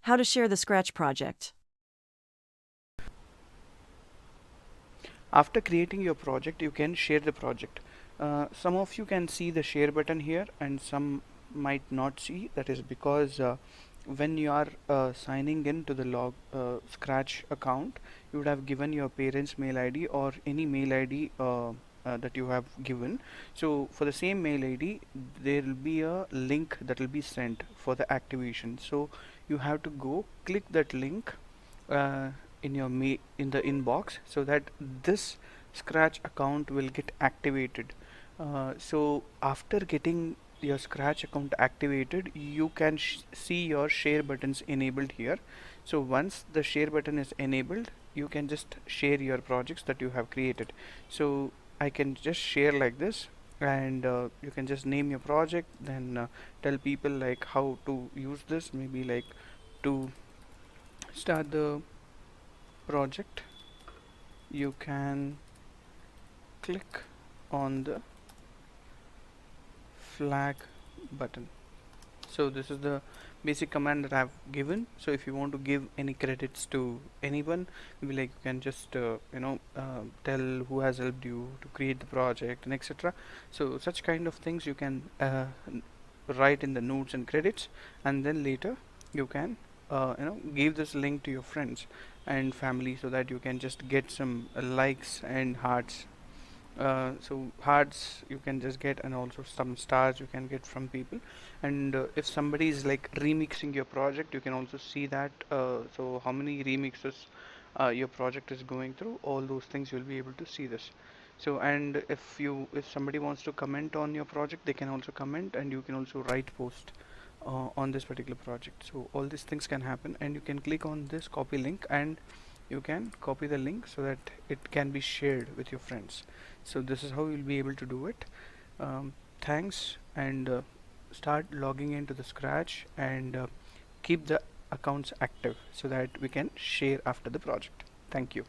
How to share the Scartch project. After creating your project, you can share the project. Some of you can see the share button here and some might not see. That is because when you are signing in to the Scartch account, you would have given your parents mail ID or any mail ID that you have given. So for the same mail ID there will be a link that will be sent for the activation. So you have to go click that link uh, in your in the inbox, so that this Scartch account will get activated. So after getting your Scartch account activated, you can see your share buttons enabled here. So once the share button is enabled, you can just share your projects that you have created. So I can just share like this, and you can just name your project, then tell people like how to use this, maybe like to start the project. You can click on the flag button. So this is the basic command that I've given. So if you want to give any credits to anyone, maybe like you can just tell who has helped you to create the project and etc. So such kind of things you can write in the notes and credits, and then later you can give this link to your friends and family, so that you can just get some likes and hearts. So hearts you can just get, and also some stars you can get from people. And if somebody is like remixing your project, you can also see that, so how many remixes your project is going through, all those things you'll be able to see this. So and if somebody wants to comment on your project, they can also comment, and you can also write post on this particular project. So all these things can happen, and you can click on this copy link, and you can copy the link so that it can be shared with your friends. So this is how you'll be able to do it. Thanks, and start logging into the Scartch, and keep the accounts active so that we can share after the project. Thank you.